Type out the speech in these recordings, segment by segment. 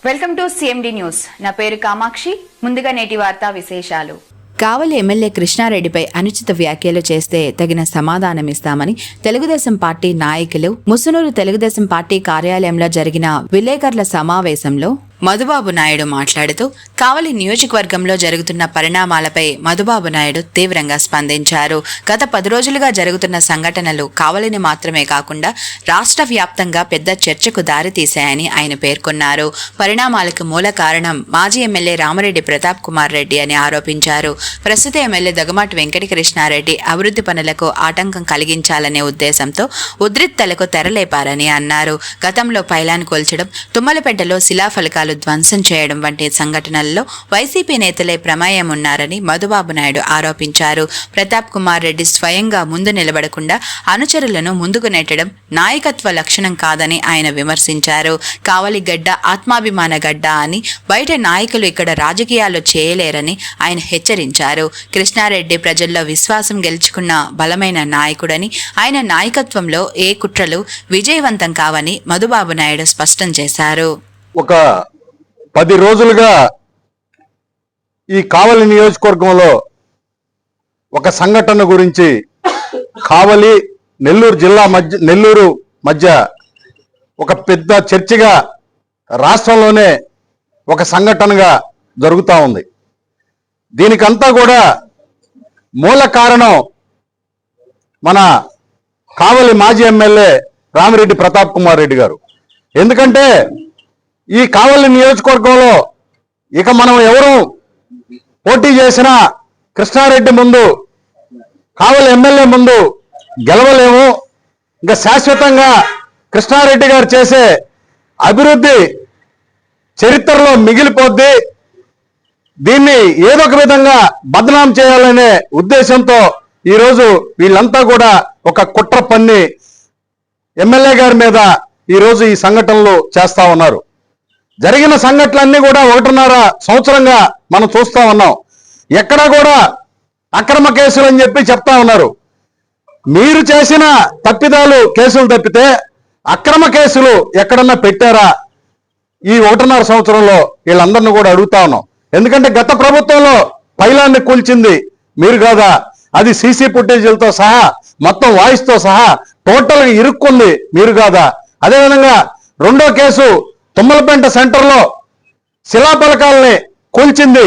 Welcome to CMD news. నా పేరు కామాక్షి. ముందుగా నేటి వార్తా విశేషాలు. కావలి ఎమ్మెల్యే కృష్ణారెడ్డిపై అనుచిత వ్యాఖ్యలు చేస్తే తగిన సమాధానమిస్తామని తెలుగుదేశం పార్టీ నాయకులు ముసునూరు తెలుగుదేశం పార్టీ కార్యాలయంలో జరిగిన విలేకరుల సమావేశంలో మధుబాబు నాయుడు మాట్లాడుతూ కావలి నియోజకవర్గంలో జరుగుతున్న పరిణామాలపై మధుబాబు నాయుడు తీవ్రంగా స్పందించారు. గత 10 రోజులుగా జరుగుతున్న సంఘటనలు కావలిని మాత్రమే కాకుండా రాష్ట్ర వ్యాప్తంగా పెద్ద చర్చకు దారితీశాయని ఆయన పేర్కొన్నారు. పరిణామాలకు మూల కారణం మాజీ ఎమ్మెల్యే రామిరెడ్డి ప్రతాప్ కుమార్ రెడ్డి అని ఆరోపించారు. ప్రస్తుత ఎమ్మెల్యే దొగమాటి వెంకటకృష్ణారెడ్డి అభివృద్ధి పనులకు ఆటంకం కలిగించాలనే ఉద్దేశంతో ఉద్రిక్తలకు తెరలేపారని అన్నారు. గతంలో పైలాన్ కూల్చడం, తుమ్మలపెంటలో శిలాఫలకాలు ధ్వంసం చేయడం వంటి సంఘటనల్లో వైసీపీ నేతలే ప్రమేయం ఉన్నారని మధుబాబు నాయుడు ఆరోపించారు. ప్రతాప్ కుమార్ రెడ్డి స్వయంగా ముందు నిలబడకుండా అనుచరులను ముందుకు నెట్టడం నాయకత్వ లక్షణం కాదని ఆయన విమర్శించారు. కావలి గడ్డ ఆత్మాభిమాన గడ్డ అని బయట నాయకులు ఇక్కడ రాజకీయాలు చేయలేరని ఆయన హెచ్చరించారు. కృష్ణారెడ్డి ప్రజల్లో విశ్వాసం గెలుచుకున్న బలమైన నాయకుడని, ఆయన నాయకత్వంలో ఏ కుట్రలు విజయవంతం కావని మధుబాబు నాయుడు స్పష్టం చేశారు. ఒక 10 రోజులుగా ఈ కావలి నియోజకవర్గంలో ఒక సంఘటన గురించి కావలి నెల్లూరు మధ్య ఒక పెద్ద చర్చగా రాష్ట్రంలోనే ఒక సంఘటనగా జరుగుతూ ఉంది. దీనికంతా కూడా మూల కారణం మన కావలి మాజీ ఎమ్మెల్యే రామిరెడ్డి ప్రతాప్ కుమార్ రెడ్డి గారు. ఎందుకంటే ఈ కావలి నియోజకవర్గంలో ఇక మనం ఎవరు పోటీ చేసినా కృష్ణారెడ్డి ముందు, కావలి ఎమ్మెల్యే ముందు గెలవలేము. ఇంకా శాశ్వతంగా కృష్ణారెడ్డి గారు చేసే అభివృద్ధి చరిత్రలో మిగిలిపోద్ది. దీన్ని ఏదో ఒక విధంగా బదనాం చేయాలనే ఉద్దేశంతో ఈరోజు వీళ్ళంతా కూడా ఒక కుట్ర పన్ని ఎమ్మెల్యే గారి మీద ఈరోజు ఈ సంఘటనలు చేస్తా ఉన్నారు. జరిగిన సంఘటనలన్నీ కూడా 1.5 సంవత్సరంగా మనం చూస్తా ఉన్నాం. ఎక్కడా కూడా అక్రమ కేసులు అని చెప్పి చెప్తా ఉన్నారు. మీరు చేసిన తప్పిదాలు కేసులు తప్పితే అక్రమ కేసులు ఎక్కడన్నా పెట్టారా ఈ 1.5 సంవత్సరంలో? వీళ్ళందరినీ కూడా అడుగుతా ఉన్నాం. ఎందుకంటే గత ప్రభుత్వంలో పైలాన్ని కూల్చింది మీరు కాదా? అది సీసీ ఫుటేజీలతో సహా మొత్తం వాయిస్తో సహా టోటల్గా ఇరుక్కుంది మీరు కాదా? అదేవిధంగా రెండో కేసు తుమ్మలపేంట సెంటర్లో శిలాఫలకాలని కూల్చింది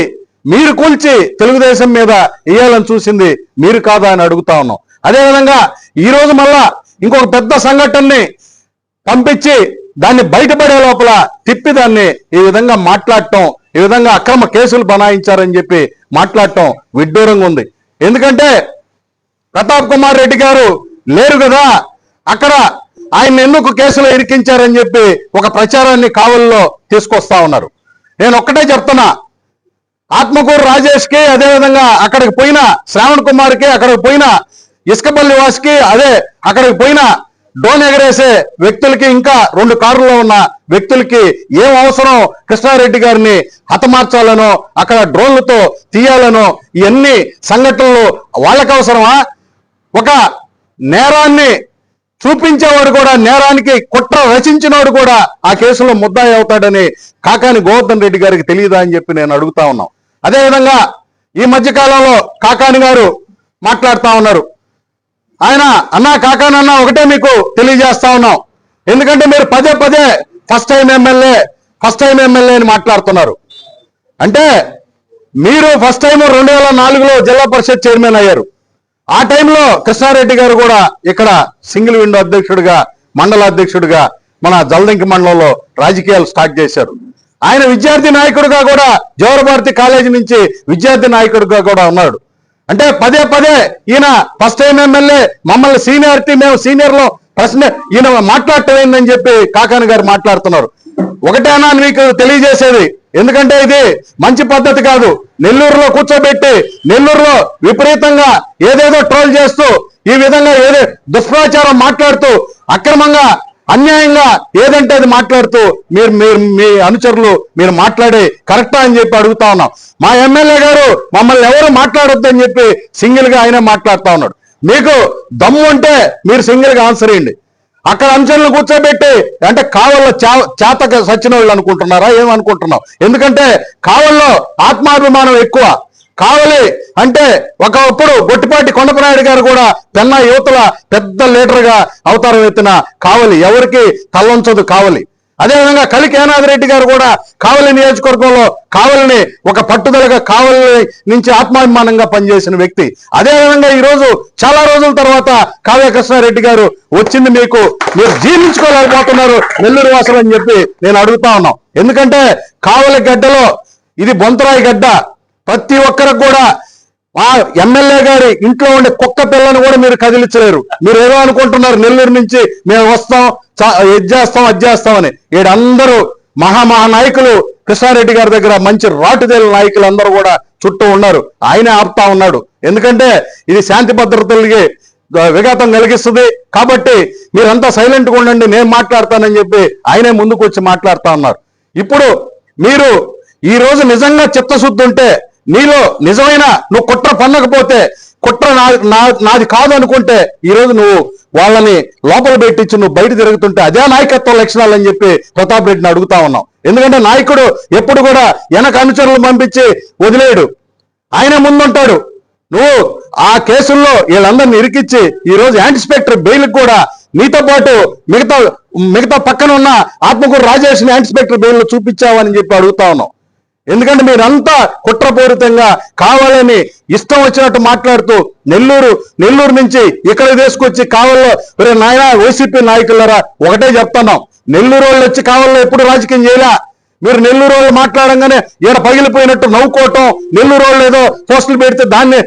మీరు, కూల్చి తెలుగుదేశం మీద వేయాలని చూసింది మీరు కాదా అని అడుగుతా ఉన్నాం. అదేవిధంగా ఈరోజు మళ్ళా ఇంకొక పెద్ద సంఘటనని పంపించి దాన్ని బయటపడే లోపల తిప్పి దాన్ని ఈ విధంగా మాట్లాడటం, ఈ విధంగా అక్రమ కేసులు బనాయించారని చెప్పి మాట్లాడటం విడ్డూరంగా ఉంది. ఎందుకంటే ప్రతాప్ కుమార్ రెడ్డి గారు లేరు కదా అక్కడ, ఆయన ఎందుకు కేసులో ఇరికించారని చెప్పి ఒక ప్రచారాన్ని కావలిలో తీసుకొస్తా ఉన్నారు. నేను ఒక్కటే చెప్తున్నా, ఆత్మకూరు రాజేష్కి, అదేవిధంగా అక్కడికి పోయిన శ్రావణ్ కుమార్కి, అక్కడికి పోయిన ఇసుకపల్లి వాసుకి, అక్కడికి పోయిన డ్రోన్ ఎగరేసే వ్యక్తులకి, ఇంకా 2 కారులో ఉన్న వ్యక్తులకి ఏం అవసరం కృష్ణారెడ్డి గారిని హతమార్చాలనో అక్కడ డ్రోన్లతో తీయాలనో ఇవన్నీ సంఘటనలు వాళ్ళకి అవసరమా? ఒక నేరాన్ని చూపించేవాడు కూడా, నేరానికి కుట్ర రచించినవాడు కూడా ఆ కేసులో ముద్దాయి అవుతాడని కాకాని గోవర్ధన్ రెడ్డి గారికి తెలియదా అని చెప్పి నేను అడుగుతా ఉన్నాం. అదేవిధంగా ఈ మధ్య కాలంలో కాకాని గారు మాట్లాడుతూ ఉన్నారు. ఆయన కాకాని ఒకటే మీకు తెలియజేస్తా ఉన్నాం. ఎందుకంటే మీరు పదే ఫస్ట్ టైం ఎమ్మెల్యే అని మాట్లాడుతున్నారు. అంటే మీరు ఫస్ట్ టైం 2004లో జిల్లా పరిషత్ చైర్మన్ అయ్యారు. ఆ టైంలో కృష్ణారెడ్డి గారు కూడా ఇక్కడ సింగిల్ విండో అధ్యక్షుడిగా, మండల అధ్యక్షుడిగా మన జలదంకి మండలంలో రాజకీయాలు స్టార్ట్ చేశారు. ఆయన విద్యార్థి నాయకుడిగా కూడా జవహర్ కాలేజీ నుంచి విద్యార్థి నాయకుడిగా కూడా ఉన్నాడు. అంటే పదే ఈయన ఫస్ట్ టైం ఎమ్మెల్యే, మమ్మల్ని సీనియారిటీ, మేము సీనియర్లో ప్రశ్న ఈయన మాట్లాడటం ఏందని చెప్పి కాకాని గారు మాట్లాడుతున్నారు. ఒకటేనా మీకు తెలియజేసేది, ఎందుకంటే ఇది మంచి పద్ధతి కాదు. నెల్లూరులో కూర్చోబెట్టి నెల్లూరులో విపరీతంగా ఏదేదో ట్రోల్ చేస్తూ, ఈ విధంగా దుష్ప్రచారం మాట్లాడుతూ, అక్రమంగా అన్యాయంగా ఏదంటే అది మాట్లాడుతూ మీరు మీ అనుచరులు మీరు మాట్లాడే కరెక్టా అని చెప్పి అడుగుతా ఉన్నాం. మా ఎమ్మెల్యే గారు మమ్మల్ని ఎవరు మాట్లాడొద్దు అని చెప్పి సింగిల్ గా ఆయనే మాట్లాడుతా ఉన్నాడు. మీకు దమ్ము ఉంటే మీరు సింగిల్ గా ఆన్సర్ ఇవ్వండి. అక్కడ అంచనలు కూర్చోబెట్టి అంటే కావల్లో చేతక సచిన వాళ్ళు అనుకుంటున్నారా ఏమనుకుంటున్నావు? ఎందుకంటే కావల్లో ఆత్మాభిమానం ఎక్కువ. కావలి అంటే ఒకప్పుడు గొట్టిపాటి కొండపనాయుడు గారు కూడా పెన్నా యువతల పెద్ద లీడర్గా అవతారం ఎత్తిన కావలి, ఎవరికి తలొంచదు కావలి. అదేవిధంగా కలికి ఏనాదిరెడ్డి గారు కూడా కావలి నియోజకవర్గంలో కావలిని ఒక పట్టుదలగా కావలి నుంచి ఆత్మాభిమానంగా పనిచేసిన వ్యక్తి. అదేవిధంగా ఈరోజు చాలా రోజుల తర్వాత కావ్య కృష్ణారెడ్డి గారు వచ్చింది మీరు జీర్ణించుకోలేకపోతున్నారు నెల్లూరు వాసులు అని చెప్పి నేను అడుగుతా ఉన్నాం. ఎందుకంటే కావలి గడ్డలో ఇది బొంతరాయి గడ్డ. ప్రతి ఒక్కరికి కూడా ఆ ఎమ్మెల్యే గారి ఇంట్లో ఉండే కుక్క పిల్లని కూడా మీరు కదిలించలేరు. మీరు ఏదో అనుకుంటున్నారు నెల్లూరు నుంచి మేము వస్తాం అది చేస్తామని. ఈడందరూ మహానాయకులు కృష్ణారెడ్డి గారి దగ్గర మంచి రాటుదేల నాయకులు అందరూ కూడా చుట్టూ ఉన్నారు. ఆయనే ఆపుతా ఉన్నాడు. ఎందుకంటే ఇది శాంతి భద్రతలకి విఘాతం కలిగిస్తుంది కాబట్టి మీరంతా సైలెంట్గా ఉండండి, నేను మాట్లాడతానని చెప్పి ఆయనే ముందుకు వచ్చి మాట్లాడుతా ఉన్నారు. ఇప్పుడు మీరు ఈ రోజు నిజంగా చిత్తశుద్ధి ఉంటే, నీలో నిజమైన నువ్వు కుట్ర పన్నకపోతే, కుట్ర నాది కాదు అనుకుంటే ఈరోజు నువ్వు వాళ్ళని లోపల పెట్టించి నువ్వు బయట తిరుగుతుంటే అదే నాయకత్వ లక్షణాలు అని చెప్పి ప్రతాప్ రెడ్డిని అడుగుతా ఉన్నాం. ఎందుకంటే నాయకుడు ఎప్పుడు కూడా వెనక అనుచరులు పంపించి వదిలేయడు, ఆయన ముందుంటాడు. నువ్వు ఆ కేసుల్లో వీళ్ళందరినీ ఇరికిచ్చి ఈరోజు యాంటిస్పెక్టర్ బెయిల్కి కూడా నీతో పాటు మిగతా పక్కన ఉన్న ఆత్మకూరు రాజేష్ని యాంటిస్పెక్టర్ బెయిల్లో చూపించావని చెప్పి అడుగుతా ఉన్నాం. ఎందుకంటే మీరంతా కుట్రపూరితంగా కావాలని ఇష్టం వచ్చినట్టు మాట్లాడుతూ నెల్లూరు నుంచి ఇక్కడ తీసుకొచ్చి కావాలో నాయన వైసీపీ నాయకులరా ఒకటే చెప్తున్నాం, నెల్లూరు వాళ్ళు వచ్చి కావాలో ఎప్పుడు రాజకీయం చేయలే. మీరు నెల్లూరు వాళ్ళు మాట్లాడంగానే ఈయన పగిలిపోయినట్టు నవ్వుకోవటం, నెల్లూరు వాళ్ళు ఏదో పోస్టులు పెడితే దాన్ని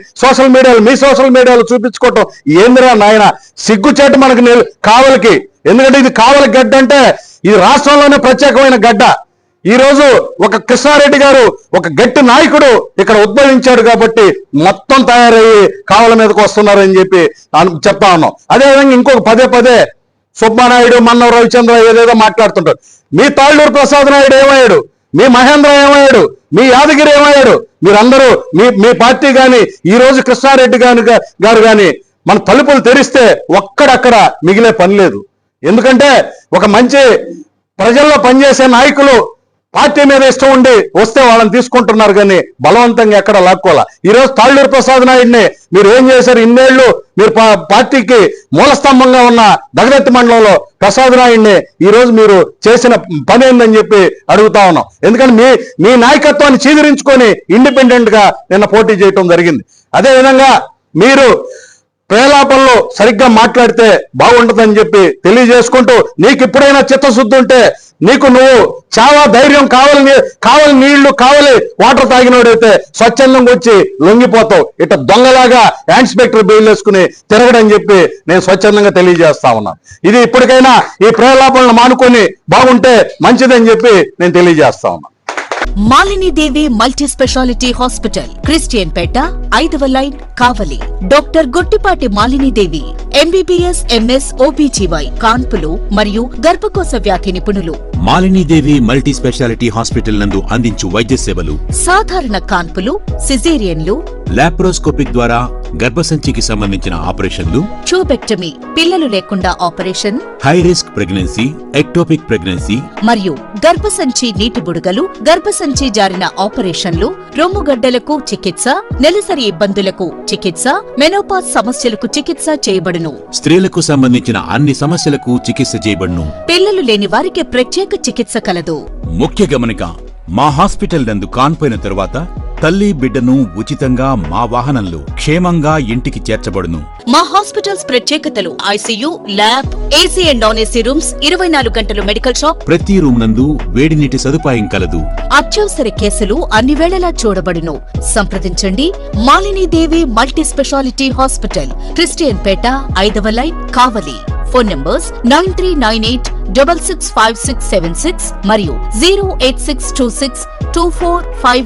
మీ సోషల్ మీడియాలో చూపించుకోవటం ఏందిరా నాయన, సిగ్గుచేటు మనకు కావలికి. ఎందుకంటే ఇది కావలి గడ్డ అంటే ఇది రాష్ట్రంలోనే ప్రత్యేకమైన గడ్డ. ఈ రోజు ఒక కృష్ణారెడ్డి గారు ఒక గట్టి నాయకుడు ఇక్కడ ఉద్భవించాడు కాబట్టి మొత్తం తయారయ్యి కావల మీదకి వస్తున్నారని చెప్పి చెప్తా ఉన్నాం. అదేవిధంగా ఇంకొక పదే సుబ్బానాయుడు, మన్నవ రవిచంద్ర ఏదేదో మాట్లాడుతుంటారు. మీ తాళ్ళూరు ప్రసాద్ నాయుడు ఏమయ్యాడు? మీ మహేంద్ర ఏమయ్యాడు? మీ యాదగిరి ఏమయ్యాడు? మీరందరూ మీ పార్టీ కానీ ఈ రోజు కృష్ణారెడ్డి గారు కానీ మన తలుపులు తెరిస్తే ఒక్కడక్కడ మిగిలే పని లేదు. ఎందుకంటే ఒక మంచి ప్రజల్లో పనిచేసే నాయకులు పార్టీ మీద ఇష్టం ఉండి వస్తే వాళ్ళని తీసుకుంటున్నారు కానీ బలవంతంగా ఎక్కడ లాక్కోవాలా. ఈరోజు తాళ్ళూరు ప్రసాద్ నాయుడిని మీరు ఏం చేశారు? ఇన్నేళ్లు మీరు పార్టీకి మూలస్తంభంగా ఉన్న దగదత్తి మండలంలో ప్రసాద్ నాయుడిని ఈ రోజు మీరు చేసిన పని ఏందని చెప్పి అడుగుతా ఉన్నాం. ఎందుకంటే మీ నాయకత్వాన్ని చీదరించుకొని ఇండిపెండెంట్ గా నిన్న పోటీ చేయటం జరిగింది. అదేవిధంగా మీరు ప్రేలాపనలో సరిగ్గా మాట్లాడితే బాగుంటుందని చెప్పి తెలియజేసుకుంటూ, నీకు ఇప్పుడైనా చిత్తశుద్ధి ఉంటే నువ్వు చాలా ధైర్యం కావాలి నీళ్లు కావాలి వాటర్ తాగినోడైతే స్వచ్ఛందంగా వచ్చి లొంగిపోతావు. ఇట దొంగలాగా ఇన్స్పెక్టర్ బెయిల్ వేసుకుని తిరగడని చెప్పి నేను స్వచ్ఛందంగా తెలియజేస్తా ఉన్నాను. ఇది ఇప్పటికైనా ఈ ప్రేలాపనలు మానుకొని బాగుంటే మంచిదని చెప్పి నేను తెలియజేస్తా ఉన్నాను. మాలిని దేవి మల్టీ స్పెషాలిటీ హాస్పిటల్, క్రిస్టియన్ పేట, 5వ లైన్, కావలి. డాక్టర్ గొట్టిపాటి మాలిని దేవి ఎంబీబీఎస్, ఎంఎస్, ఓబీజీవై, కాన్పులు మరియు గర్భకోశ వ్యాధి నిపుణులు. మాలినీదేవి మల్టీ స్పెషాలిటీ హాస్పిటల్ నందు అందించు వైద్య సేవలు: సాధారణ కాన్పులు, సిజేరియన్లు, లాప్రోస్కోపిక్ ద్వారా గర్భసంచికి సంబంధించిన ఆపరేషన్లు, ట్యూబెక్టమీ, పిల్లలు లేకుండా operation, high risk pregnancy, ectopic pregnancy మరియు గర్భసంచి నీటి బుడగలు, గర్భసంచి జారిన ఆపరేషన్లు, రొమ్ముగడ్డలకు చికిత్స, నెలసరి ఇబ్బందులకు చికిత్స, మెనోపాజ్ సమస్యలకు చికిత్స చేయబడును. స్త్రీలకు సంబంధించిన అన్ని సమస్యలకు చికిత్స చేయబడును. పిల్లలు లేని వారికి ప్రత్యేక చికిత్స కలదు. ముఖ్య గమనిక: మా హాస్పిటల్ నందు కాన్పోయిన తరువాత తల్లి బిడ్డను ఉచితంగా మా వాహనంలో క్షేమంగా ఇంటికి చేర్చబడును. మా హాస్పిటల్స్ ప్రత్యేకతలు: ICU, lab, AC and non AC rooms, 24 గంటలు మెడికల్ షాప్, ప్రతి రూమ్ నందు వేడి నీటి సదుపాయం కలదు. అత్యవసర కేసులు అన్ని వేళలా చూడబడును. సంప్రదించండి మాలిని దేవి మల్టీ స్పెషాలిటీ హాస్పిటల్, క్రిస్టియన్ పేట, 5వ లైన్, కావలి. ఫోన్ నంబర్స్ 9398665676 మరియు 086262451.